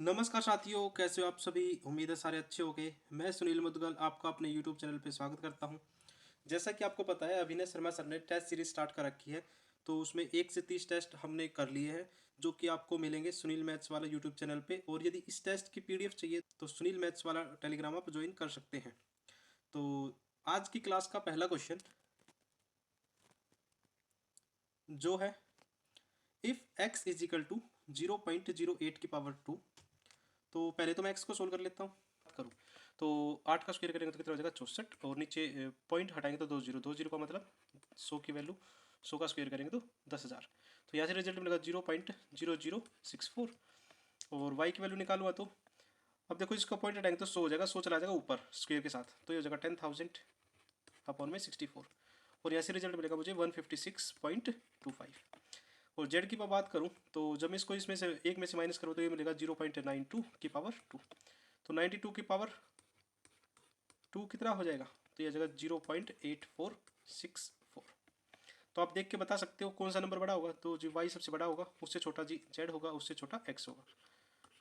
नमस्कार साथियों, कैसे हो आप सभी। उम्मीद है सारे अच्छे होंगे। मैं सुनील मुदगल आपका अपने यूट्यूब चैनल पे स्वागत करता हूं। जैसा कि आपको पता है, अभिनय शर्मा सर ने टेस्ट सीरीज स्टार्ट कर रखी है। तो उसमें 1 से 30 टेस्ट हमने कर लिए हैं, जो कि आपको मिलेंगे सुनील मैथ्स वाला यूट्यूब चैनल पे। और यदि इस टेस्ट की पीडीएफ चाहिए तो सुनील मैथ्स वाला टेलीग्राम आप ज्वाइन कर सकते हैं। तो आज की क्लास का पहला क्वेश्चन जो है, if x is equal to 0.08 की पावर 2। तो पहले तो मैं एक्स को सोल्व कर लेता हूँ। करूँ तो 8 का स्क्वायर करेंगे तो कितना हो जाएगा 64, और नीचे पॉइंट हटाएंगे तो 2 जीरो का मतलब 100 की वैल्यू, 100 का स्क्वायर करेंगे तो 10,000। तो यहाँ से रिजल्ट मिलेगा 0.0064। और वाई की वैल्यू निकालूंगा तो अब देखो, इसका पॉइंट हटाएंगे तो 100 हो जाएगा, 100 चला जाएगा ऊपर स्क्वायर के साथ, तो ये हो जाएगा 10,000 अपॉन में 64। और यहाँ से रिजल्ट मिलेगा मुझे 156.25। और जेड की मैं बात करूँ तो जब मैं इसको इसमें से एक में से माइनस करूँ तो ये मिलेगा 0.92 की पावर 2। तो 92 की पावर 2 कितना हो जाएगा, तो ये जगह 0.8464। तो आप देख के बता सकते हो कौन सा नंबर बड़ा होगा। तो जो वाई सबसे बड़ा होगा, उससे छोटा जी जेड होगा, उससे छोटा एक्स होगा।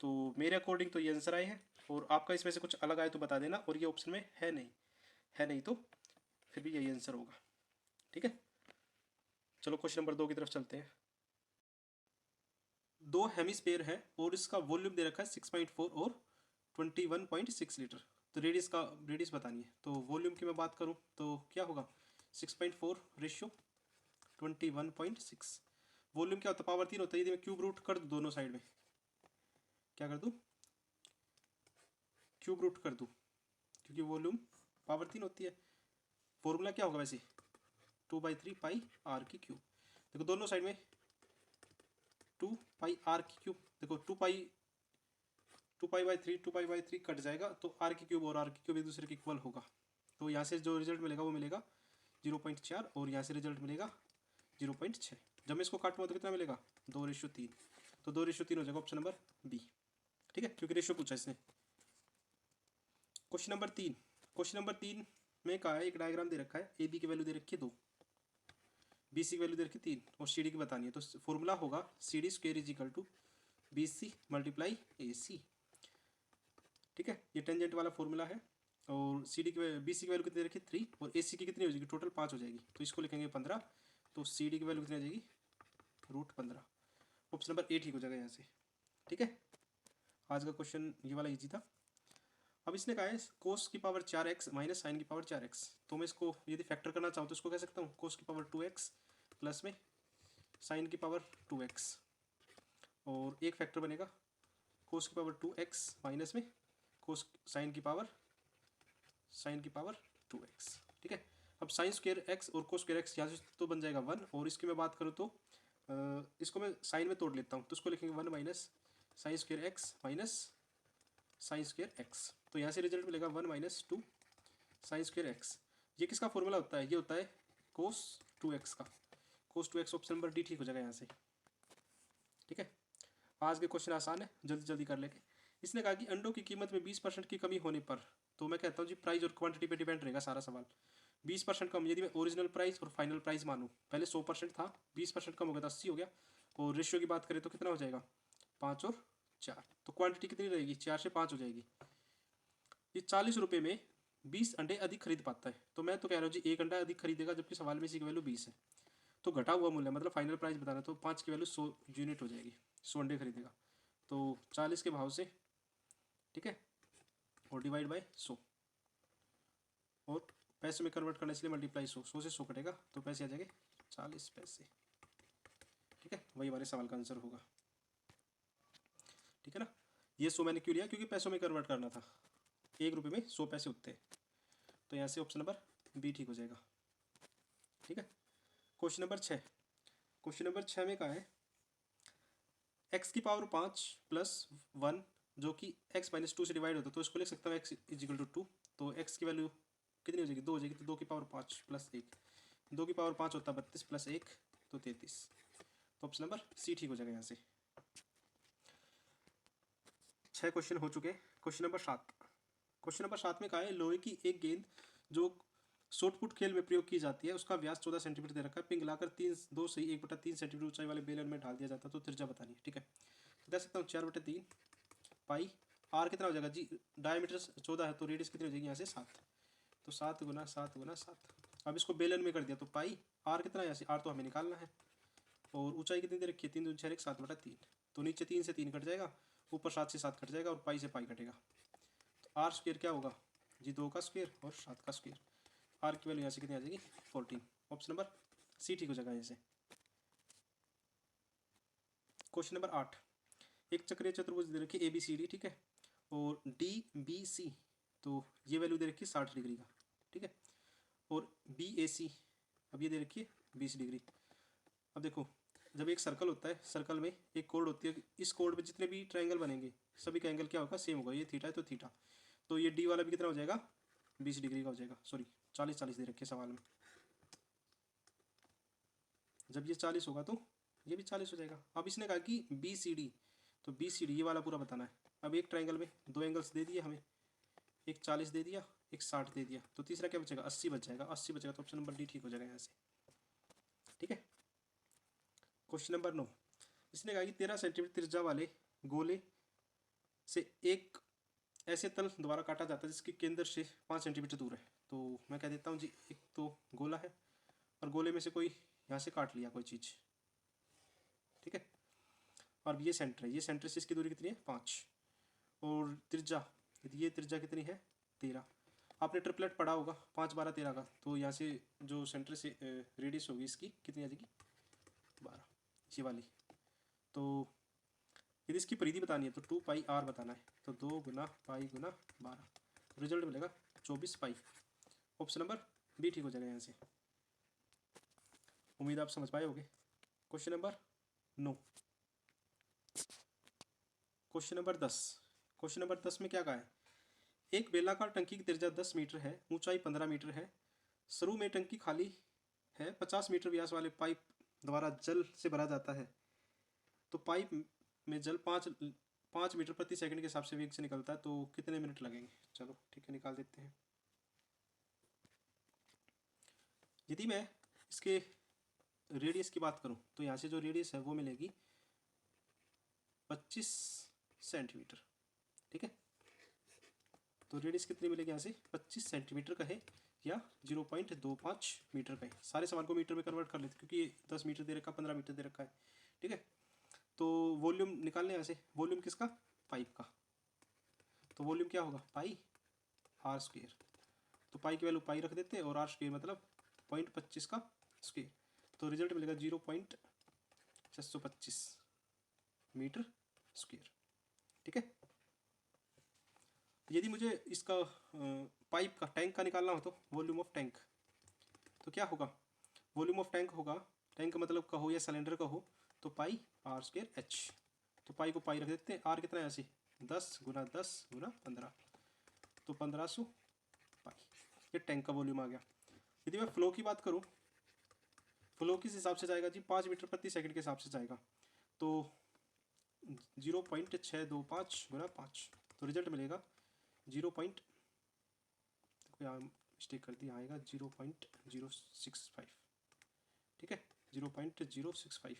तो मेरे अकॉर्डिंग तो ये आंसर आए हैं। और आपका इसमें से कुछ अलग आए तो बता देना। और ये ऑप्शन में है नहीं, है नहीं तो फिर भी यही आंसर होगा। ठीक है, चलो क्वेश्चन नंबर 2 की तरफ चलते हैं। दो हेमिस्फेयर है और इसका वॉल्यूम दे रखा है 6.4 और 21.6 लीटर। तो रेडियस बतानी है। तो वॉल्यूम की मैं बात करूं तो क्या होगा, 6.4 रेशियो 21.6। वॉल्यूम क्या होता है, पावर 3 होता है। यदि मैं क्यूब रूट कर दूँ दोनों साइड में, क्या कर दूँ, क्यूब रूट कर दूँ, क्योंकि वॉल्यूम पावर 3 होती है। फॉर्मूला क्या होगा वैसे, 2/3 पाई आर की क्यूब। देखो दोनों साइड में 2 पाई आर की क्यूब। देखो 2 पाई बाई 3 कट जाएगा, तो आर की क्यूब और आर की क्यूब एक दूसरे के इक्वल होगा। तो यहाँ से जो रिजल्ट मिलेगा वो मिलेगा 0.4, और यहाँ से रिजल्ट मिलेगा 0.6। जब मैं इसको काटूंगा तो कितना मिलेगा, 2:3। तो 2:3 हो जाएगा ऑप्शन नंबर बी। ठीक है, क्योंकि रेशियो पूछा इसने। क्वेश्चन नंबर 3 में कहा है, एक डायग्राम दे रखा है। ए बी की वैल्यू दे रखी है 2, बी सी की वैल्यू दे रखी है 3, और सी डी की बतानी है। तो फॉर्मूला होगा C D square is equal to B C multiply A C. ठीक है, ये टेंजेंट वाला फॉर्मूला है। और सी डी की बी सी की वैल्यू कितनी रखी 3, और ए सी की कितनी हो जाएगी, टोटल 5 हो जाएगी। तो इसको लिखेंगे 15। तो सी डी की वैल्यू कितनी आ जाएगी, √15। ऑप्शन नंबर ए ठीक हो जाएगा यहाँ से। ठीक है, आज का क्वेश्चन ये वाला इजी था। अब इसने कहा है कोस की पावर 4x माइनस साइन की पावर 4x। तो मैं इसको यदि फैक्टर करना चाहूँ तो इसको कह सकता हूँ कोस की पावर 2x प्लस में साइन की पावर 2x। और एक फैक्टर बनेगा कोस की पावर 2x माइनस में कोस साइन की पावर 2x। ठीक है, अब साइन स्क्वेयर एक्स और कोस स्क्वेयर एक्स यहाँ से तो बन जाएगा 1। और इसकी मैं बात करूँ तो इसको मैं साइन में तोड़ लेता हूँ, तो इसको लिखेंगे 1 minus sine square x minus sine square x. तो यहाँ से रिजल्ट मिलेगा 1 माइनस 2 साइन स्क्वेयर एक्स। ये किसका फॉर्मूला होता है, ये होता है कोस 2x का। कोस 2x ऑप्शन नंबर डी ठीक हो जाएगा यहाँ से। ठीक है, आज के क्वेश्चन आसान है, जल्दी जल्दी कर लेंगे। इसने कहा कि अंडों की कीमत में 20% की कमी होने पर, तो मैं कहता हूँ जी प्राइस और क्वांटिटी पे डिपेंड रहेगा सारा सवाल। 20% कम, यदि मैं ओरिजिनल प्राइस और फाइनल प्राइस मानूँ, पहले 100% था, 20% कम हो गया तो 80 हो गया। और रेशियो की बात करें तो कितना हो जाएगा, 5 और 4। तो क्वांटिटी कितनी रहेगी, 4 से 5 हो जाएगी। ये 40 रुपये में 20 अंडे अधिक खरीद पाता है। तो मैं तो कह रहा हूँ जी एक अंडा अधिक खरीदेगा, जबकि सवाल में इसी की वैल्यू 20 है। तो घटा हुआ मूल्य मतलब फाइनल प्राइस बताना, तो 5 की वैल्यू 100 यूनिट हो जाएगी, 100 अंडे खरीदेगा। तो 40 के भाव से, ठीक है, और डिवाइड बाय 100, और पैसे में कन्वर्ट करने के लिए मल्टीप्लाई 100 से 100 कटेगा, तो पैसे आ जाएंगे 40 पैसे। ठीक है, वही हमारे सवाल का आंसर होगा। ठीक है ना, ये 100 मैंने क्यों लिया, क्योंकि पैसों में कन्वर्ट करना था। 1 रुपये में 100 पैसे होते हैं। तो यहाँ से ऑप्शन नंबर बी ठीक हो जाएगा। ठीक है, क्वेश्चन नंबर 6 में कहा है एक्स की पावर 5 प्लस 1, जो कि x माइनस 2 से डिवाइड होता है। तो इसको लिख सकता हूँ x इज इक्वल टू 2। तो x की वैल्यू कितनी हो जाएगी, 2 हो जाएगी। तो 2 की पावर 5 प्लस 1, 2 की पावर 5 होता है 32 प्लस 1 तो 33। तो ऑप्शन नंबर सी ठीक हो जाएगा यहाँ से। 6 क्वेश्चन हो चुके। क्वेश्चन नंबर 7 में कहा है लोहे की एक गेंद जो शॉटपुट खेल में प्रयोग की जाती है, उसका व्यास 14 सेंटीमीटर दे रखा है। पिंग लाकर 2 से 1/3 सेंटीमीटर ऊंचाई वाले बेलन में ढाल दिया जाता है। तो त्रिज्या बतानी है। ठीक है, बता सकता हूँ 4/3 पाई, आर कितना हो जाएगा जी, डायमीटर 14 है तो रेडियस कितनी हो जाएगी यहाँ से 7, तो 7 गुना 7 गुना 7। अब इसको बेलन में कर दिया तो पाई आर कितना है यहाँ से, आर तो हमें निकालना है, और ऊंचाई कितनी दे रखी है 3 दूनी 6 7/3, तो नीचे 3 से 3 कट जाएगा, ऊपर 7 से 7 कट जाएगा और पाई से पाई कटेगा, तो आर स्क्वायर क्या होगा जी 2 का स्क्वायर और 7 का स्क्वायर। आर की वैल्यू यहाँ से कितनी आ जाएगी 14। ऑप्शन नंबर सी ठीक हो जाएगा यहाँ से। क्वेश्चन नंबर 8, एक चक्रीय चतुर्भुज दे रखी है ABCD, ठीक है, और DBC तो ये वैल्यू दे रखी है 60 डिग्री का, ठीक है, और BAC अब ये दे रखी है 20 डिग्री। अब देखो जब एक सर्कल होता है, सर्कल में एक कोड होती है, इस कोड में जितने भी ट्रायंगल बनेंगे सभी का एंगल क्या होगा सेम होगा, ये थीटा है तो थीटा, तो ये डी वाला भी कितना हो जाएगा 20 डिग्री का हो जाएगा, सॉरी 40 दे रखे सवाल में, जब ये 40 होगा तो ये भी 40 हो जाएगा। अब इसने कहा कि BCD, तो BCD ये वाला पूरा बताना है। अब एक ट्रायंगल में 2 एंगल्स दे दिए हमें, एक 40 दे दिया एक 60 दे दिया, तो तीसरा क्या बचेगा 80 बच जाएगा, 80 बचेगा, तो ऑप्शन नंबर डी ठीक हो जाएगा यहाँ से, ठीक है। क्वेश्चन नंबर 9, इसने कहा कि 13 सेंटीमीटर त्रिज्या वाले गोले से एक ऐसे तल द्वारा काटा जाता है जिसके केंद्र से 5 सेंटीमीटर दूर है, तो मैं कह देता हूँ जी एक तो गोला है और गोले में से कोई यहाँ से काट लिया कोई चीज़, ठीक है, और ये सेंटर है, ये सेंटर से इसकी दूरी कितनी है 5, और त्रिज्या ये त्रिज्या कितनी है 13। आपने ट्रिपलेट पढ़ा होगा 5 12 13 का, तो यहाँ से जो सेंटर से रेडियस होगी इसकी कितनी आ जाएगी 12, ये वाली, तो यदि इसकी परिधि बतानी है तो 2 पाई आर बताना है, तो 2 गुना पाई गुना 12, रिजल्ट मिलेगा 24 पाई। ऑप्शन नंबर बी ठीक हो जाएगा यहाँ से। उम्मीद आप समझ पाए होंगे। Question number 9, question number 10, question number 10 में क्या कहा है, एक बेलाकार टंकी की त्रिज्या 10 मीटर है, ऊंचाई 15 मीटर है, शुरू में टंकी खाली है, 50 मीटर व्यास वाले पाइप द्वारा जल से भरा जाता है, तो पाइप में जल 5 मीटर प्रति सेकंड के हिसाब से वेग से निकलता है, तो कितने मिनट लगेंगे, चलो ठीक है निकाल देते हैं। यदि मैं इसके रेडियस की बात करूं तो यहाँ से जो रेडियस है वो मिलेगी 25 सेंटीमीटर, ठीक है, तो रेडियस कितनी मिलेगी यहाँ से 25 सेंटीमीटर का है या 0.25 मीटर का है। सारे सवाल को मीटर में कन्वर्ट कर लेते क्योंकि 10 मीटर दे रखा 15 मीटर दे रखा है, ठीक है। तो वॉल्यूम निकालने यहाँ से, वॉल्यूम किसका पाइप का, तो वॉल्यूम क्या होगा पाई आर स्क्वायर, तो पाई की वैल्यू पाई रख देते हैं और आर स्क्वायर मतलब 0.25 का स्क्वायर, तो रिजल्ट मिलेगा 0.625 मीटर स्क्वायर, ठीक है। यदि मुझे इसका पाइप का टैंक का निकालना हो तो वॉल्यूम ऑफ टैंक, तो क्या होगा वॉल्यूम ऑफ टैंक होगा, टैंक मतलब का हो या सिलेंडर का हो, तो पाई आर स्क्वायर एच, तो पाई को पाई रख देते हैं, आर कितना है ऐसे 10 गुना 10 गुना 15, तो 1500 पाई, ये टैंक का वॉल्यूम आ गया। यदि मैं फ्लो की बात करूँ, फ्लो किस हिसाब से जाएगा जी 5 मीटर प्रति सेकंड के हिसाब से जाएगा, तो 0.625 गुना 5, तो रिजल्ट मिलेगा 0. यहाँ मिस्टेक कर दी, आएगा 0.065, ठीक है 0.065,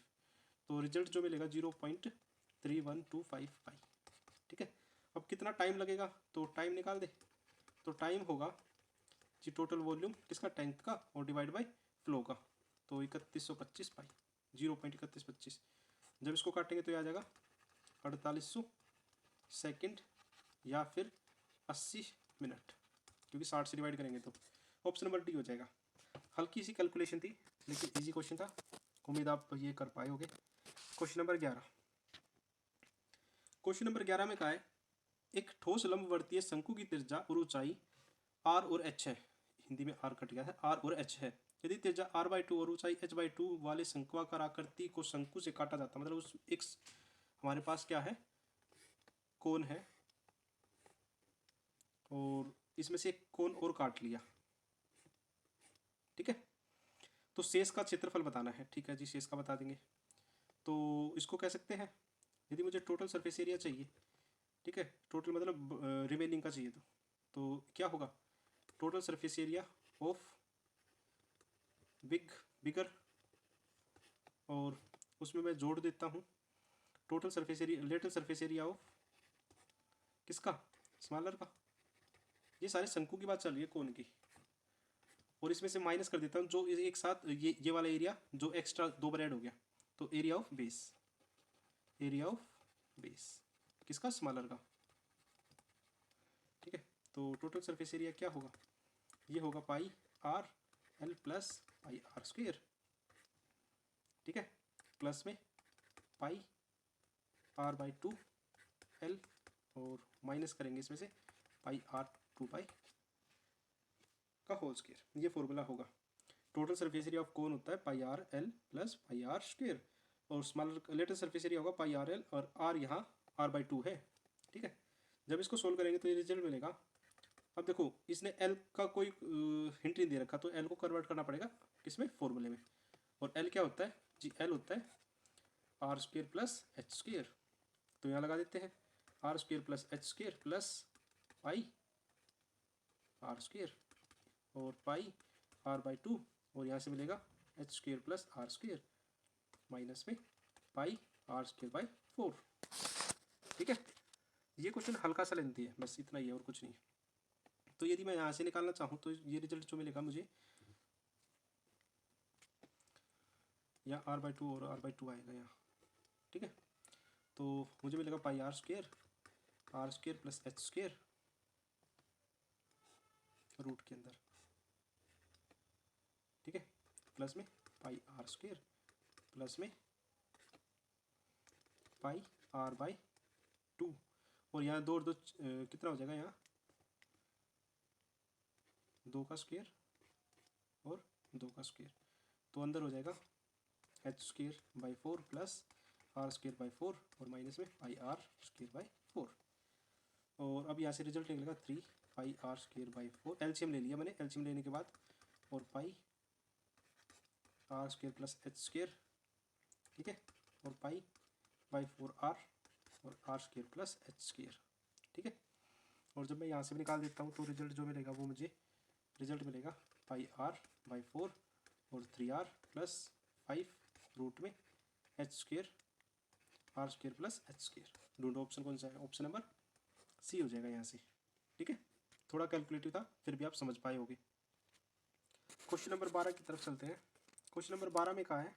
तो रिजल्ट जो मिलेगा 0.3125 पाई, ठीक है। अब कितना टाइम लगेगा तो टाइम निकाल दे, तो टाइम होगा जी टोटल वॉल्यूम किसका टैंक का और डिवाइड बाय फ्लो का, तो 3125 पाई 0.3125, जब इसको काटेंगे तो ये आ जाएगा 4800 सेकंड या फिर 80 मिनट, क्योंकि 60 से डिवाइड करेंगे तो ऑप्शन नंबर डी हो जाएगा। हल्की सी कैलकुलेशन थी लेकिन इजी क्वेश्चन था, उम्मीद आप ये कर पाए होगे। क्वेश्चन नंबर 11, क्वेश्चन नंबर 11 में कहा है एक ठोस लंबवर्तीय शंकु की त्रिज्या और ऊंचाई r और h है, हिंदी में r कट गया है, r और h है, यदि त्रिज्या r/2 और ऊंचाई h/2 वाले शंक्वाकार आकृति को शंकु से काटा जाता, मतलब उस एक हमारे पास क्या है कोन है और इसमें से एक कोन और काट लिया, ठीक है, तो शेष का क्षेत्रफल बताना है, ठीक है जी शेष का बता देंगे। तो इसको कह सकते हैं यदि मुझे टोटल सरफेस एरिया चाहिए, ठीक है, टोटल मतलब रिमेनिंग का चाहिए, तो क्या होगा total surface area of bigger, और उसमें मैं जोड़ देता हूँ total surface area lateral surface area of किसका, स्मॉलर का। ये सारे शंकु की बात चल रही है, कोन की। और इसमें से माइनस कर देता हूँ जो एक साथ ये वाला एरिया जो एक्स्ट्रा 2 बार ऐड हो गया, तो area of base, area of base किसका, स्मॉलर का। ठीक है, तो टोटल सरफेस एरिया क्या होगा, ये होगा pi R L plus pi are square. ठीक है, प्लस में पाई आर बाई 2 एल और माइनस करेंगे इसमें से पाई आर 2 पाई का होल स्क्वेयर। ये फॉर्मूला होगा। Total surface area of cone होता है pi R L plus pi are square, और स्मॉलर लेटेस्ट सरफेस एरिया होगा पाई आर एल, और आर यहाँ आर बाई 2 है। ठीक है, जब इसको सोल्व करेंगे तो ये रिजल्ट मिलेगा। अब देखो इसने एल का कोई हिंट नहीं दे रखा, तो एल को कन्वर्ट करना पड़ेगा किसमें, फॉर्मूले में। और एल क्या होता है जी, एल होता है r square plus H square. तो यहाँ लगा देते हैं r square plus H square plus pi are square और पाई आर बाई 2, और यहाँ से मिलेगा h square plus r square minus में पाई आर स्क्वेयर बाई 4। ठीक है, ये क्वेश्चन हल्का सा लेंथी है, बस इतना ही है और कुछ नहीं। तो यदि मैं यहाँ से निकालना चाहूँ तो ये रिजल्ट जो मिलेगा मुझे, यहाँ आर बाई 2 और आर बाई 2 आएगा यहाँ। ठीक है, तो मुझे मिलेगा pi are square plus H square root के अंदर। ठीक है, प्लस में पाई आर स्क्वेयर प्लस में पाई आर बाई 2, और यहाँ 2 और 2 कितना हो जाएगा, यहाँ 2 का स्क्वेयर और 2 का स्क्वेयर, तो अंदर हो जाएगा h square by 4 plus r square by 4 और माइनस में पाई आर स्क्वेयर बाई 4। और अब यहाँ से रिजल्ट निकलेगा 3 pi are square by 4, LCM ले लिया मैंने, एलसीएम लेने के बाद, और pi are square plus H square. ठीक है, और पाई बाई 4 आर और R square plus H square. ठीक है, और जब मैं यहाँ से भी निकाल देता हूँ तो रिजल्ट जो मिलेगा वो मुझे रिजल्ट मिलेगा पाई आर बाई 4 और 3r प्लस 5 रूट में H square R square plus H square. ढूंढो ऑप्शन कौन सा है, ऑप्शन नंबर सी हो जाएगा यहाँ से। ठीक है, थोड़ा कैलकुलेटिव था, फिर भी आप समझ पाए होगे। क्वेश्चन नंबर 12 की तरफ चलते हैं। क्वेश्चन नंबर 12 में कहा है,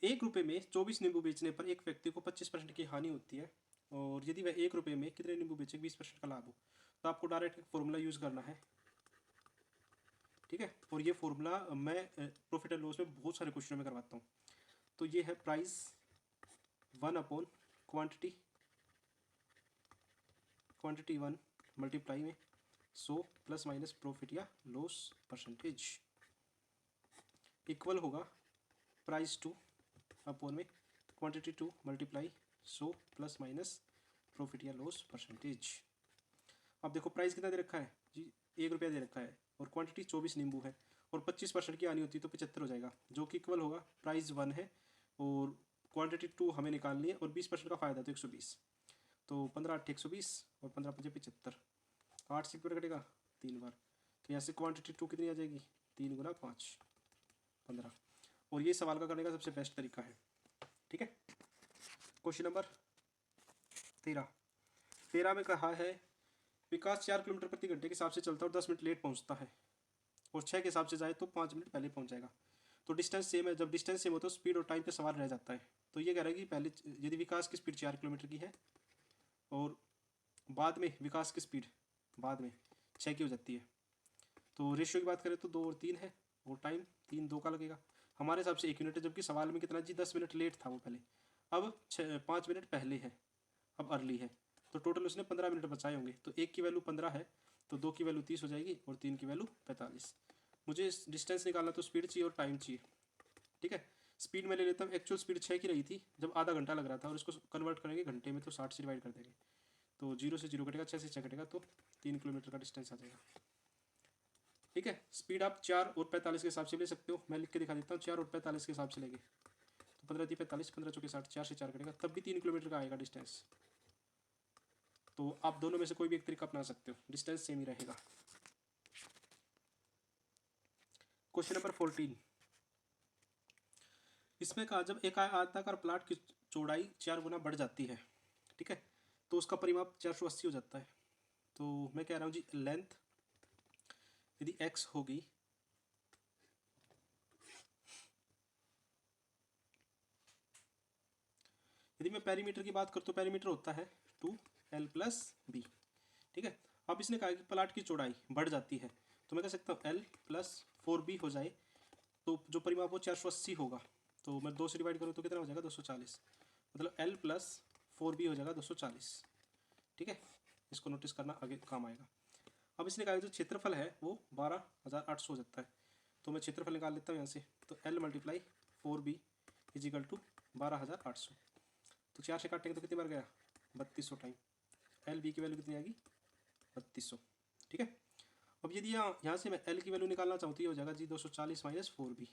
1 रुपये में 24 नींबू बेचने पर एक व्यक्ति को 25% की हानि होती है, और यदि वह 1 रुपये में कितने नींबू बेचे 20% का लाभ हो। तो आपको डायरेक्ट फॉर्मूला यूज़ करना है। ठीक है, और ये फॉर्मूला मैं प्रॉफिट एंड लॉस में बहुत सारे क्वेश्चनों में करवाता हूँ। तो ये है प्राइस 1 अपॉन क्वांटिटी 1 मल्टीप्लाई में 100 प्लस माइनस प्रॉफिट या लॉस परसेंटेज इक्वल होगा प्राइस 2 अपॉन में quantity 2 multiply 100 plus minus profit या लॉस परसेंटेज। अब देखो प्राइस कितना दे रखा है जी, 1 रुपया दे रखा है, और क्वांटिटी 24 नींबू है, और 25% की आनी होती है तो 75 हो जाएगा, जो कि इक्वल होगा प्राइस 1 है और क्वांटिटी 2 हमें निकालनी है, और 20% का फ़ायदा तो 120, तो 15 8 120 और 15 5 75, 8 से कटेगा 3 बार, तो यहाँ से क्वांटिटी 2 कितनी आ जाएगी, 3 गुना 5 15। और ये सवाल का करने का सबसे बेस्ट तरीका है। ठीक है, क्वेश्चन नंबर 13 में कहा है, विकास 4 किलोमीटर प्रति घंटे के हिसाब से चलता है और 10 मिनट लेट पहुंचता है, और 6 के हिसाब से जाए तो 5 मिनट पहले पहुंच जाएगा। तो डिस्टेंस सेम है, जब डिस्टेंस सेम हो तो स्पीड और टाइम पे सवाल रह जाता है। तो ये कह रहा है कि पहले यदि विकास की स्पीड 4 किलोमीटर की है और बाद में विकास की स्पीड बाद में 6 की हो जाती है, तो रेशियो की बात करें तो 2 और 3 है, और टाइम 3 2 का लगेगा। हमारे हिसाब से 1 यूनिट है, जबकि सवाल में कितना जी 10 मिनट लेट था वो पहले, अब 5 मिनट पहले है, अब अर्ली है, तो टोटल उसने 15 मिनट बचाए होंगे। तो 1 की वैल्यू 15 है, तो 2 की वैल्यू 30 हो जाएगी, और 3 की वैल्यू 45। मुझे डिस्टेंस निकालना तो स्पीड चाहिए और टाइम चाहिए। ठीक है, स्पीड मैं ले लेता हूँ, एक्चुअल स्पीड 6 की रही थी जब आधा घंटा लग रहा था, और इसको कन्वर्ट करेंगे घंटे में तो 60 से डिवाइड कर देंगे, तो 0 से 0 कटेगा, 6 से 6 कटेगा, तो 3 किलोमीटर का डिस्टेंस आ जाएगा। ठीक है, स्पीड आप 4 और 45 के हिसाब से ले सकते हो, मैं लिख के दिखा देता हूँ, 4 और 45 के हिसाब से लेंगे तो 15 × 45 15 × 60, 4 से 4 कटेगा, तब भी 3 किलोमीटर का आएगा डिस्टेंस। तो आप दोनों में से कोई भी एक तरीका अपना सकते हो, डिस्टेंस सेम ही रहेगा। क्वेश्चन नंबर 14, इसमें कहा जब एक आयताकार प्लाट की चौड़ाई 4 गुना बढ़ जाती है, ठीक है, तो उसका परिमाप 480 हो जाता है। तो मैं कह रहा हूँ जी लेंथ यदि x होगी यदि मैं पेरीमीटर की बात करूँ तो पेरीमीटर होता है 2l + b। ठीक है, अब इसने कहा कि प्लाट की चौड़ाई बढ़ जाती है, तो मैं कह सकता हूँ l + 4b हो जाए, तो जो परिमाप वो 480 होगा। तो मैं 2 से डिवाइड करूँ तो कितना हो जाएगा 240, मतलब l + 4b हो जाएगा 240। ठीक है, इसको नोटिस करना, आगे काम आएगा। अब इसने कहा जो क्षेत्रफल है वो 12,800 हो जाता है, तो मैं क्षेत्रफल निकाल लेता हूँ यहाँ से। तो l × 4b = 12,800। तो 4 से काटेंगे तो कितनी बार गया 3200 टाइम। एल बी की वैल्यू कितनी आएगी 3200। ठीक है, अब यदि यहाँ से मैं एल की वैल्यू निकालना चाहूँ तो ये हो जाएगा जी 240 - 4b।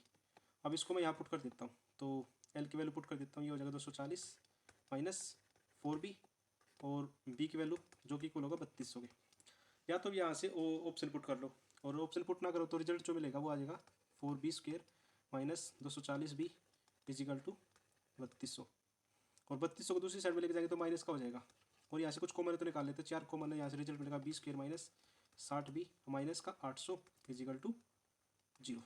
अब इसको मैं यहाँ पुट कर देता हूँ, तो एल की वैल्यू पुट कर देता हूँ, ये हो जाएगा 240 - 4b, और बी की वैल्यू जो कि कुल होगा 3200 के। या तो यहाँ से ऑप्शन पुट कर लो, और ऑप्शन पुट ना करो तो रिजल्ट जो मिलेगा वो आ जाएगा 4b² - 240b = 3200। और 3200 को दूसरी साइड में लेके जाएंगे तो माइनस का हो जाएगा, और यहाँ से कुछ कॉमन है तो निकाल लेते हैं। 4 कॉमन है, यहाँ से रिजल्ट मिलेगा b² - 60b - 800 = 0।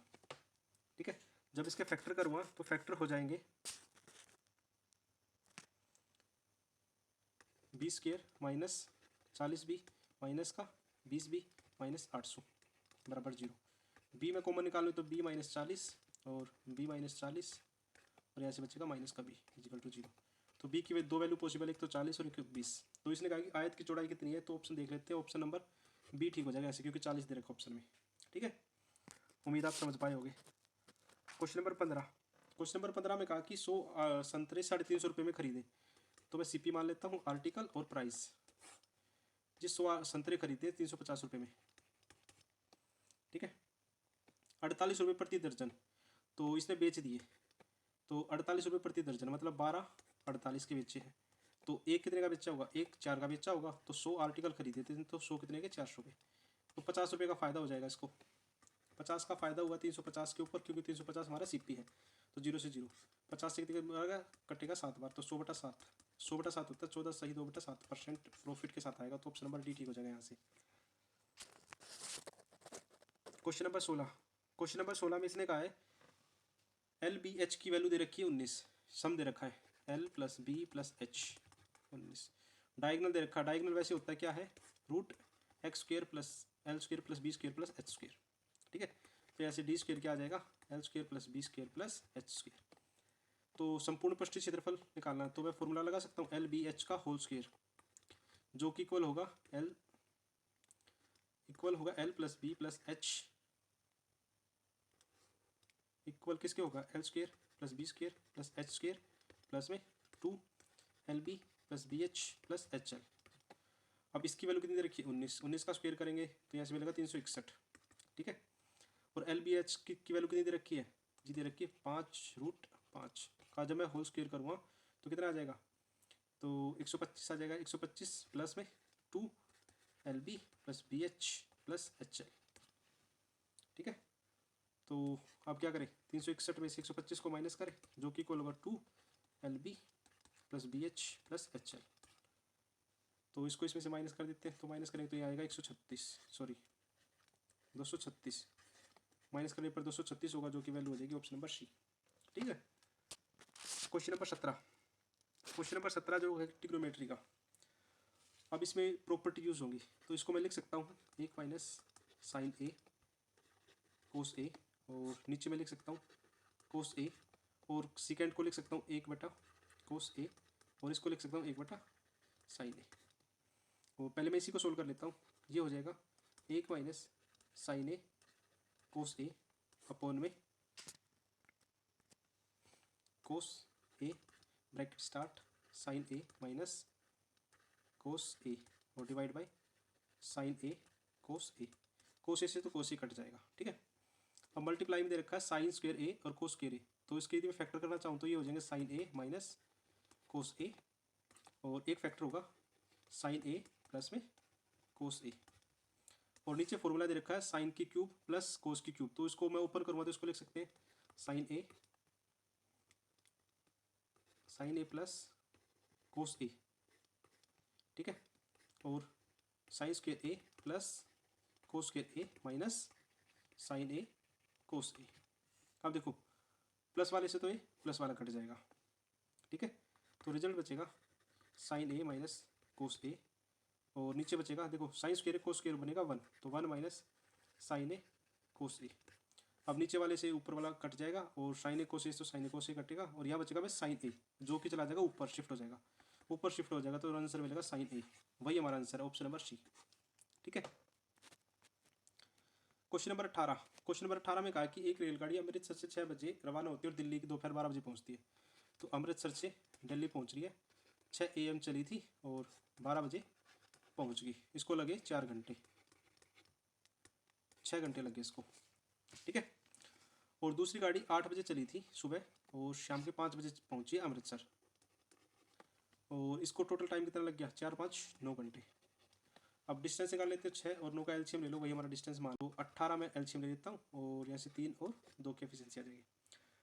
ठीक है, जब इसके फैक्टर करूँगा तो फैक्टर हो जाएंगे b² - 40b - 20b - 800 बराबर 0। b में कॉमन निकालूँ तो b - 40 और b - 40, और यहाँ से बचेगा माइनस का b = 0। तो b की दो वैल्यू पॉसिबल, एक तो 40 और एक 20। तो इसने कहा कि आयत की चौड़ाई कितनी है, तो ऑप्शन देख लेते हैं, ऑप्शन नंबर बी ठीक हो जाएगा ऐसे, क्योंकि 40 दे रखा ऑप्शन में। ठीक है, उम्मीद आप समझ पाए होंगे। Question number 15। क्वेश्चन नंबर 15 में कहा कि 100 संतरे 350 रुपये में खरीदे, तो मैं सीपी मान लेता हूँ, आर्टिकल और प्राइस। जिस 100 संतरे खरीदे 350 रुपये में, ठीक है, 48 रुपये प्रति दर्जन, तो इसने बेच दिए, तो 48 रुपये प्रति दर्जन मतलब 12 48 के बेचे हैं। तो एक कितने का बेचा होगा, एक 4 का बेचा होगा। तो 100 आर्टिकल खरीदे थे, तो 100 कितने के 400 रुपये, तो 50 रुपये का फ़ायदा हो जाएगा इसको। 50 का फ़ायदा हुआ 350 के ऊपर, क्योंकि 350 हमारा सीपी है। तो 0 से 0, 50 से कितने कटेगा 7 बार, तो 100/7, 100/7 होता है 14 सही 2/7% प्रॉफिट के साथ आएगा। तो ऑप्शन नंबर डी ठीक हो जाएगा यहाँ से। Question number 16। क्वेश्चन नंबर 16 में इसने कहा है एल बी एच की वैल्यू दे रखी है 19, सम दे रखा है एल + बी + h 19। डायगनल दे रखा है, डायगनल वैसे होता है क्या है, √x² + l² + b² + h²। ठीक है, तो ऐसे d² क्या आ जाएगा, l² + b² + h²। तो संपूर्ण पृष्ठीय क्षेत्रफल निकालना है, तो मैं फॉर्मूला लगा सकता हूँ एल बी एच का होल स्क्वायर, जो कि इक्वल होगा l + b + h इक्वल किसके होगा, l² + b² + h² प्लस में 2lb + bh + hl। अब इसकी वैल्यू कितनी दे रखी है 19, 19 का स्क्वायर करेंगे तो यहाँ से मिलेगा 361। ठीक है, और एल बी एच की वैल्यू कितनी दे रखी है जी, दे रखी है 5√5 का जब मैं होल स्क्वायर करूँगा तो कितना आ जाएगा, तो 125 आ जाएगा। 125 प्लस में 2lb + bh + hl। ठीक है, तो अब क्या करें, 361 में से 125 को माइनस करें, जो कि इक्वल होगा 2lb + bh + hl। तो इसको इसमें से माइनस कर देते हैं, तो माइनस करेंगे तो ये आएगा 236 माइनस करने पर 236 होगा, जो कि वैल्यू हो जाएगी ऑप्शन नंबर सी। ठीक है, क्वेश्चन नंबर 17। क्वेश्चन नंबर 17 जो है ट्रिग्नोमेट्री का। अब इसमें प्रॉपर्टी यूज होंगी, तो इसको मैं लिख सकता हूँ 1 - sin a cos a, और नीचे मैं लिख सकता हूँ cos a, और सेकेंड को लिख सकता हूँ 1/cos a, और इसको लिख सकता हूँ 1/sin a। और पहले मैं इसी को सोल्व कर लेता हूँ, ये हो जाएगा 1 - sin a cos a upon में cos a bracket start sin a minus cos a, और divide by sin a cos a। cos a से तो cos a कट जाएगा। ठीक है, अब मल्टीप्लाई में दे रखा है sin² a और cos² a, तो इसके यदि मैं फैक्टर करना चाहूँ तो ये हो जाएंगे sin a minus cos a, और एक फैक्टर होगा sin a प्लस में cos a, और नीचे फॉर्मूला दे रखा है sin की क्यूब प्लस cos की क्यूब। तो इसको मैं ओपन करूँगा तो इसको लिख सकते हैं sin a plus cos a। ठीक है, और साइन स्क्वायर ए प्लस कोस स्क्वायर ए माइनस साइन ए कोस ए। अब देखो प्लस वाले से तो ये प्लस वाला कट जाएगा, ठीक है, तो रिजल्ट बचेगा साइन ए माइनस कोस ए, और नीचे बचेगा देखो साइन स्क्वायर कोस स्क्वायर बनेगा 1, तो 1 माइनस साइन ए कोस ए। अब नीचे वाले से ऊपर वाला कट जाएगा और साइन ए कोस ए तो साइन ए कोस ए कटेगा, और यहाँ बचेगा बस साइन ए, जो कि चला जाएगा ऊपर शिफ्ट हो जाएगा, ऊपर शिफ्ट हो जाएगा, तो आंसर मिलेगा साइन ए। वही हमारा आंसर है, ऑप्शन नंबर सी, ठीक है। क्वेश्चन नंबर 18, क्वेश्चन नंबर 18 में कहा कि एक रेलगाड़ी अमृतसर से 6 बजे रवाना होती है और दिल्ली की दोपहर 12 बजे पहुंचती है। तो अमृतसर से दिल्ली पहुंच रही है, 6 AM चली थी और 12 बजे पहुंच गई, इसको लगे 4 घंटे, 6 घंटे लगे इसको, ठीक है। और दूसरी गाड़ी 8 बजे चली थी सुबह और शाम के 5 बजे पहुंची है अमृतसर, और इसको टोटल टाइम कितना लग गया, 4 5 9 घंटे। अब डिस्टेंस निकाल लेते हैं, 6 और 9 का एलसीएम ले लो, वही हमारा डिस्टेंस मान लो 18 में एलसीएम ले लेता हूँ, और यहाँ से 3 और 2 की एफिशिएंसी आ जाएगी।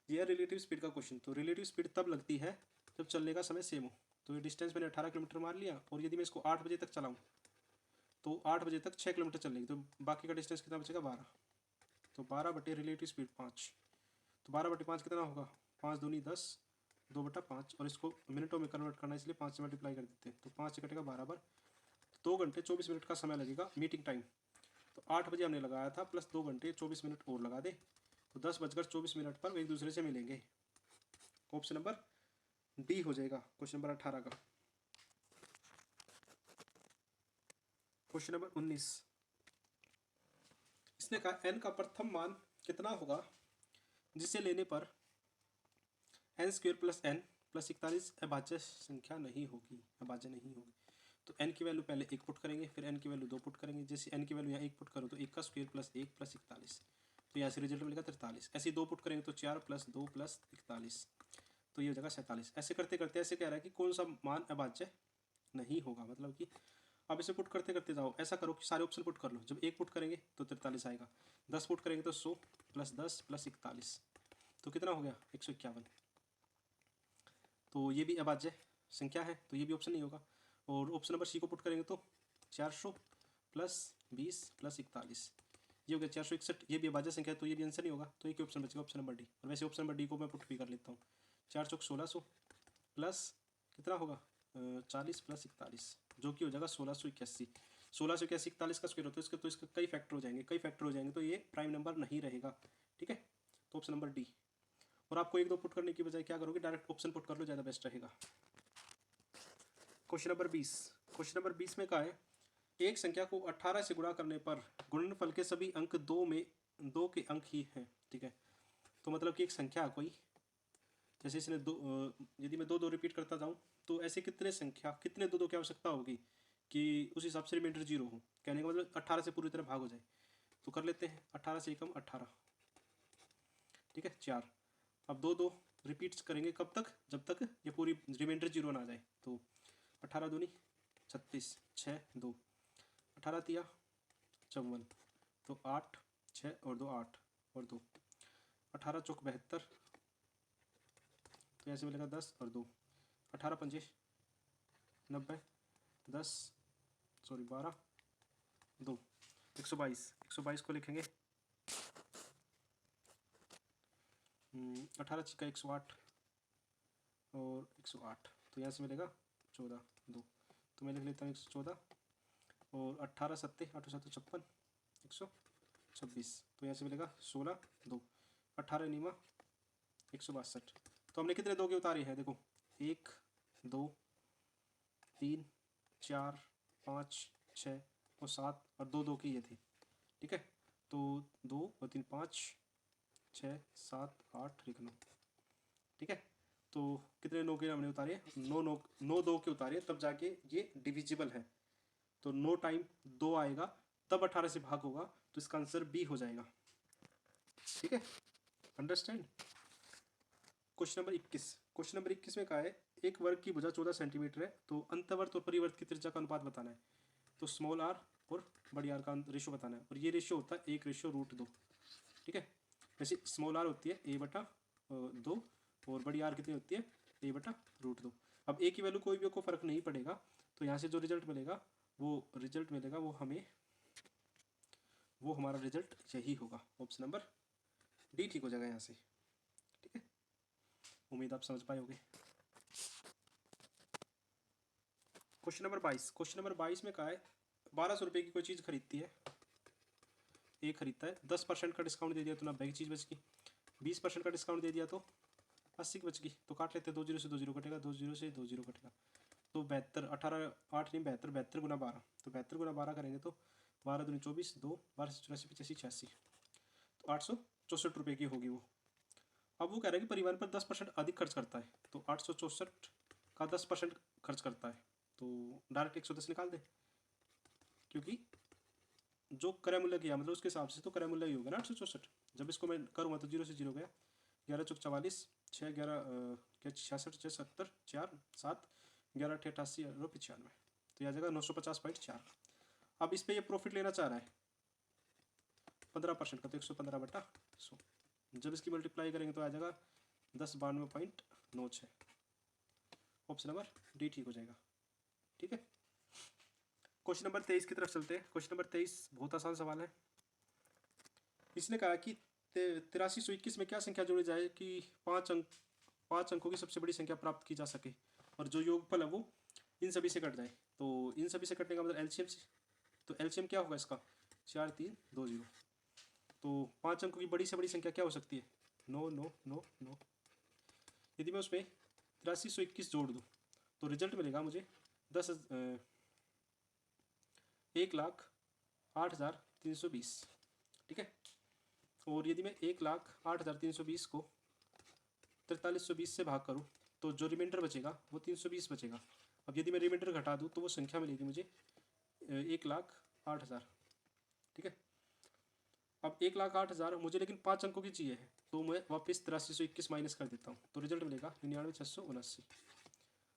ये है रिलेटिव स्पीड का क्वेश्चन। तो रिलेटिव स्पीड तब लगती है जब चलने का समय सेम हो। तो ये डिस्टेंस मैंने 18 किलोमीटर मान लिया, और यदि मैं इसको 8 बजे तक चलाऊँ तो 8 बजे तक 6 किलोमीटर चलेगी, तो बाकी का डिस्टेंस कितना बचेगा 12, तो 12 बटे रिलेटिव स्पीड 5, तो 12 बटे 5 कितना होगा, 5 दूनी 10, 2 बटा 5, और इसको मिनटों में कन्वर्ट करना है इसलिए 5 से मल्टीप्लाई कर देते हैं, तो 5 से कटेगा बराबर 2 घंटे 24 मिनट का समय लगेगा मीटिंग टाइम। तो 8 बजे हमने लगाया था, प्लस 2 घंटे 24 मिनट और लगा दे, तो 10:24 पर एक दूसरे से मिलेंगे। ऑप्शन नंबर डी हो जाएगा क्वेश्चन नंबर 18 का। क्वेश्चन नंबर 19, इसने कहा n का प्रथम मान कितना होगा जिसे लेने पर n² प्लस n प्लस 41 अभाज्य संख्या नहीं होगी, अभाज्य नहीं होगी। तो n की वैल्यू पहले 1 पुट करेंगे, फिर n की वैल्यू 2 पुट करेंगे। जैसे n की वैल्यू यहाँ 1 पुट करो तो 1 का स्क्वायर प्लस 1 प्लस 41, तो यहाँ से रिजल्ट मिलेगा 43। ऐसे 2 पुट करेंगे तो 4 प्लस 2 प्लस 41, तो ये हो जाएगा 47। ऐसे करते करते ऐसे कह रहा है कि कौन सा मान अभाज्य नहीं होगा, मतलब कि अब इसे पुट करते करते जाओ, ऐसा करो कि सारे ऑप्शन पुट कर लो। जब 1 पुट करेंगे तो 43 आएगा, 10 पुट करेंगे तो 100 प्लस 10 प्लस 41, तो कितना हो गया 151। तो ये भी अभाज्य संख्या है, तो ये भी ऑप्शन नहीं होगा। और ऑप्शन नंबर सी को पुट करेंगे तो 400 प्लस 20 प्लस 41, ये हो गया 461, ये भी अभाज्य संख्या है, तो ये भी आंसर नहीं होगा। तो एक ऑप्शन बचेगा ऑप्शन नंबर डी। और वैसे ऑप्शन नंबर डी को मैं पुट भी कर लेता हूँ, 4 चौक 1600 प्लस कितना होगा 40 प्लस 41, जो कि हो जाएगा 1681। 1681 41 का स्क्वायर होता है इसका, तो इसका कई फैक्टर हो जाएंगे, कई फैक्टर हो जाएंगे, तो ये प्राइम नंबर नहीं रहेगा, ठीक है। तो ऑप्शन नंबर डी। और आपको 1 2 पुट करने की बजाय क्या करोगे, डायरेक्ट ऑप्शन पुट कर लो, ज़्यादा बेस्ट रहेगा। क्वेश्चन नंबर 20, क्वेश्चन नंबर 20 में कहा है एक संख्या को 18 से गुणा करने पर गुणनफल के सभी अंक 2 के अंक ही हैं, ठीक है। तो मतलब कि एक संख्या कोई, जैसे इसने यदि मैं 2 2 रिपीट करता जाऊँ तो ऐसे कितने संख्या, कितने 2 2 की आवश्यकता होगी कि उस हिसाब से रिमाइंडर 0 हो। कहने का मतलब 18 से पूरी तरह भाग हो जाए। तो कर लेते हैं, 18 से एकम 18, ठीक है 4। अब 2 2 रिपीट करेंगे कब तक, जब तक ये पूरी रिमाइंडर 0 ना आ जाए। तो 18 दूनी 36, 6 2, 18 तिया 54, तो 8 6 और 2 8 और 2, 18 चौक 72, तो ऐसे मिलेगा 10 और 2, 18 पंजे 90, 10 सॉरी 12 2, 122, 122 को लिखेंगे 18 छिक्का 108 और 108, तो यहाँ से मिलेगा 14 2, तो मैं लिख लेता हूँ 114, और 18 सत्ते 8 7 56 126, तो यहाँ से मिलेगा 16 2, 18 नीमा 162। तो हमने कितने 2 के उतारे हैं, देखो 1 2 3 4 5 6 और 7 और 2 2 की ये थी, ठीक है। तो 2 और 3 5 6 7 8 9, ठीक है। तो कितने 9 के हमने उतारे, 9 2 के उतारे, तब जाके ये डिविजिबल है। तो 9 टाइम 2 आएगा तब 18 से भाग होगा, तो इसका आंसर बी हो जाएगा, ठीक है। Understand. Question number 21, question number 21 में कहा है एक वर्ग की भुजा 14 सेंटीमीटर है, तो अंतवर्त और परिवर्त की त्रिज्या का अनुपात बताना है। तो स्मॉल आर और बड़ी आर का रेशो बताना है, और ये रेशो होता है 1:√2, ठीक है। वैसे स्मॉल आर होती है a/2 और बड़ी आर कितनी होती है a/√2। अब a की वैल्यू कोई भी को फर्क नहीं पड़ेगा, तो यहाँ से जो रिजल्ट मिलेगा वो हमारा रिजल्ट यही होगा। ऑप्शन नंबर डी ठीक हो जाएगा यहाँ से। ठीक है, उम्मीद आप समझ पाए होंगे। क्वेश्चन नंबर 22 में कहा है 1200 रुपये की कोई चीज़ खरीदती है, एक खरीदता है, 10% का डिस्काउंट दे दिया तो 90 की चीज़ बच गई, 20% का डिस्काउंट दे दिया तो 80 की बच गई। तो काट लेते हैं, 2 0 से 2 0 कटेगा, 2 0 से 2 0 कटेगा, तो 72 18 8 नहीं 72 72 गुना 12, तो 72 गुना 12 करेंगे तो 12 दूनी 24, 2 12 से 84 85 86, तो 864 रुपये की होगी वो। अब वो कह रहा है कि परिवहन पर 10% अधिक खर्च करता है, तो 864 का 10% खर्च करता है, तो डायरेक्ट 110 निकाल दे, क्योंकि जो क्रय मूल्य किया मतलब उसके हिसाब से तो क्रय मूल्य ही होगा ना 864। जब इसको मैं करूँगा तो 0 से 0 गया, 11 चौक 44, 6 11 क्या 66 6 70 4 7 11 8 88 और 95, तो यह जगह 950.4। अब इस पर ये प्रॉफिट लेना चाह रहा है 15% का, तो 115 बटा 100, जब इसकी मल्टीप्लाई करेंगे तो आ जाएगा 1092.96। ऑप्शन नंबर डी ठीक हो जाएगा। ठीक है, क्वेश्चन नंबर 23 की तरफ चलते हैं। क्वेश्चन नंबर 23 बहुत आसान सवाल है। इसने कहा कि 8321 में क्या संख्या जोड़ी जाए कि 5 अंकों की सबसे बड़ी संख्या प्राप्त की जा सके और जो योगफल है वो इन सभी से कट जाए। तो इन सभी से कटने का मतलब एलसीएम से, तो एलसीएम क्या होगा इसका 4 3 2 0। तो 5 अंकों की बड़ी से बड़ी संख्या क्या हो सकती है 9 9 9 9। यदि मैं उसमें 8321 जोड़ दूँ तो रिजल्ट मिलेगा मुझे 1,08,320। ठीक है, और यदि मैं 1,08,320 को 4320 से भाग करूँ तो जो रिमाइंडर बचेगा वो 320 बचेगा। अब यदि मैं रिमाइंडर घटा दूँ तो वो संख्या मिलेगी मुझे 1,08,000। ठीक है, अब 1,08,000 मुझे लेकिन 5 अंकों की चाहिए है, तो मैं वापस 8321 माइनस कर देता हूँ, तो रिजल्ट मिलेगा 99,679।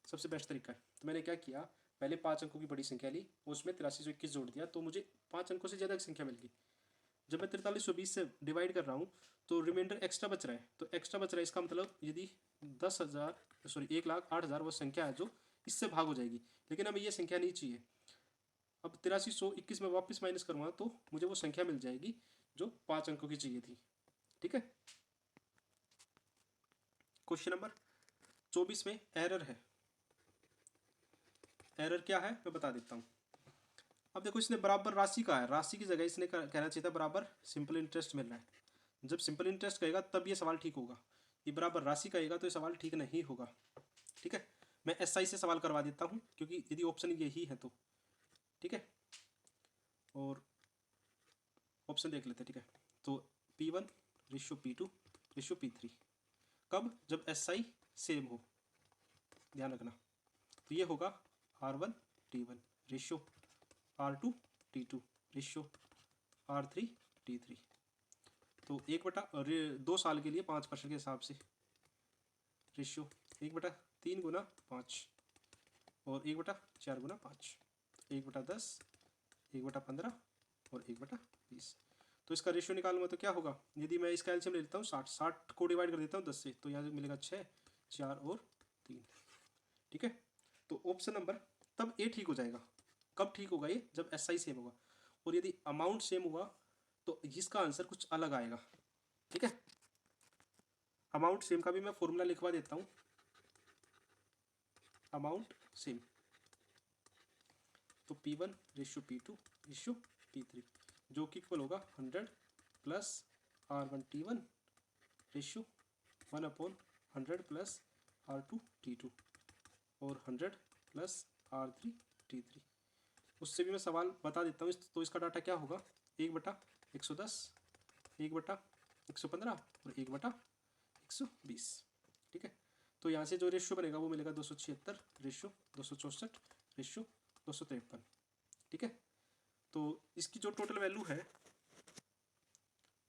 सबसे बेस्ट तरीका है। तो मैंने क्या किया, पहले 5 अंकों की बड़ी संख्या ली, उसमें 8321 जोड़ दिया, तो मुझे 5 अंकों से ज़्यादा की संख्या मिल गई। जब मैं 4320 से डिवाइड कर रहा हूँ तो रिमाइंडर एक्स्ट्रा बच रहा है, तो एक्स्ट्रा बच रहा है इसका मतलब यदि 1,08,000 वो संख्या है जो इससे भाग हो जाएगी, लेकिन हमें ये संख्या नहीं चाहिए। अब 8321 में वापस माइनस करूँगा तो मुझे वो संख्या मिल जाएगी जो 5 अंकों की चाहिए थी। ठीक है, क्वेश्चन नंबर 24 में एरर है। एरर क्या है मैं बता देता हूँ। अब देखो इसने बराबर राशि का है, राशि की जगह इसने कहना चाहिए था बराबर सिंपल इंटरेस्ट मिल रहा है। जब सिंपल इंटरेस्ट कहेगा तब ये सवाल ठीक होगा, ये बराबर राशि कहेगा तो ये सवाल ठीक नहीं होगा। ठीक है, मैं एसआई से सवाल करवा देता हूँ क्योंकि यदि ऑप्शन यही है तो। ठीक है, और ऑप्शन देख लेते हैं। ठीक है, तो P1 ratio P2 ratio P3 कब, जब एसआई सेम हो, ध्यान रखना। तो ये होगा R1 T1 ratio R2 T2 ratio R3 T3। तो 1/2 साल के लिए 5% के हिसाब से रेशियो 1/3 गुना 5 और 1/4 गुना 5, 1/10 1/15 और 1/20। तो इसका रेशियो निकालूंगा तो क्या होगा, यदि मैं इसका एलसीएम ले लेता हूँ 60 को डिवाइड कर देता हूँ 10 से, तो यहाँ मिलेगा 6 4 और 3। ठीक है, तो ऑप्शन नंबर तब ए ठीक हो जाएगा। कब ठीक होगा ये, जब एसआई सेम होगा, और यदि अमाउंट सेम हुआ तो इसका आंसर कुछ अलग आएगा। ठीक है, अमाउंट सेम का भी मैं फॉर्मूला लिखवा देता हूँ। अमाउंट सेम तो P1 ratio P2 ratio P3 जो कि इक्वल होगा 100 plus R1 T1 ratio 1/100 plus R2 T2 और 100 प्लस R3 T3। उससे भी मैं सवाल बता देता हूँ। तो इसका डाटा क्या होगा 1/110 1/115 और 1/120। ठीक है, तो यहाँ से जो रेशियो बनेगा वो मिलेगा 276 रेशियो 264 रेशियो 253। ठीक है, तो इसकी जो टोटल वैल्यू है,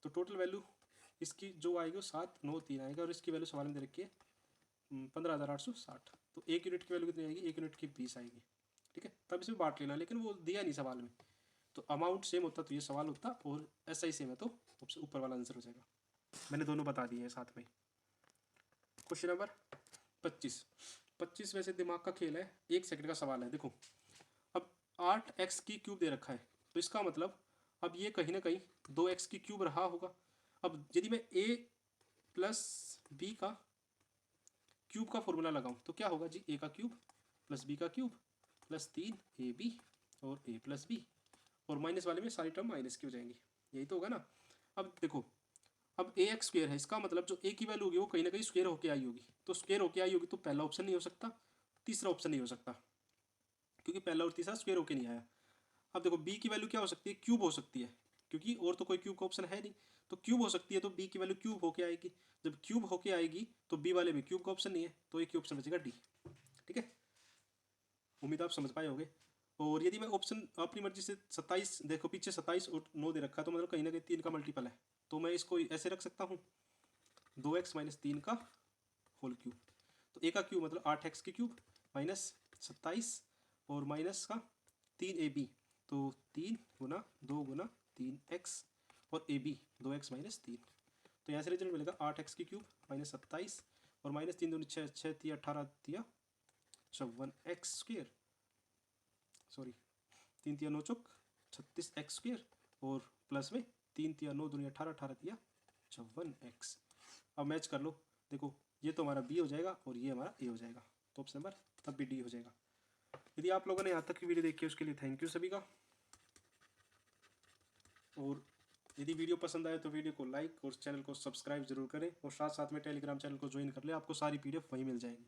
तो टोटल वैल्यू इसकी जो आएगी वो 793 आएगा, और इसकी वैल्यू सवाल में दे रखी है 15,860। तो 1 यूनिट की वैल्यू कितनी आएगी, 1 यूनिट की 20 आएगी। ठीक है, तब इसमें बांट लेना, लेकिन वो दिया नहीं सवाल में। तो अमाउंट सेम होता तो ये सवाल होता, और एसआई सेम है तो ऊपर वाला आंसर हो जाएगा। मैंने दोनों बता दिए हैं साथ में। क्वेश्चन नंबर 25 में से दिमाग का खेल है, 1 सेकंड का सवाल है। देखो 8x की क्यूब दे रखा है, तो इसका मतलब अब ये कहीं ना कहीं 2x की क्यूब रहा होगा। अब यदि मैं a प्लस बी का क्यूब का फॉर्मूला लगाऊं तो क्या होगा जी, a का क्यूब प्लस b का क्यूब प्लस 3ab और a प्लस बी, और माइनस वाले में सारी टर्म माइनस की हो जाएंगी, यही तो होगा ना। अब देखो, अब ए एक्स स्क्वेयर है, इसका मतलब जो ए की वैल्यू होगी वो कहीं ना कहीं स्क्वेयर होके आई होगी, तो स्क्वेयर होके आई होगी तो पहला ऑप्शन नहीं हो सकता, तीसरा ऑप्शन नहीं हो सकता, क्योंकि पहला और तीसरा स्क्वेयर होके नहीं आया। अब देखो बी की वैल्यू क्या हो सकती है, क्यूब हो सकती है, क्योंकि और तो कोई क्यूब का ऑप्शन है नहीं, तो क्यूब हो सकती है, तो बी की वैल्यू क्यूब होके आएगी। जब क्यूब होके आएगी तो बी वाले में क्यूब का ऑप्शन नहीं है, तो एक ही ऑप्शन बचेगा डी। ठीक है, उम्मीद आप समझ पाए होंगे। और यदि मैं ऑप्शन अपनी मर्जी से 27, देखो पीछे 27 और 9 दे रखा है, तो मतलब कहीं ना कहीं 3 का मल्टीपल है, तो मैं इसको ऐसे रख सकता हूँ 2x माइनस 3 का होल क्यूब। तो ए का क्यूब मतलब 8x की क्यूब माइनस 27 और माइनस का 3ab, तो 3 गुना 2 गुना 3x और ए बी 2x माइनस 3, तो यहाँ से रिजल्ट मिलेगा 8x की क्यूब माइनस 27 और माइनस 3 दूनी 6, 6 तिया 18 तिया 54x स्क्वेयर, सॉरी 3 तिया 9 चौक 36x स्क्वेयर, और प्लस में 3 तिया 9 दूनी 18, 18 तिया 54x। अब मैच कर लो, देखो ये तो हमारा बी हो जाएगा और ये हमारा ए हो जाएगा, तो ऑप्शन नंबर तब भी डी हो जाएगा। यदि आप लोगों ने यहाँ तक की वीडियो देखी है उसके लिए थैंक यू सभी का। और यदि वीडियो पसंद आए तो वीडियो को लाइक और चैनल को सब्सक्राइब जरूर करें, और साथ साथ में टेलीग्राम चैनल को ज्वाइन कर ले, आपको सारी पीडीएफ वहीं मिल जाएगी।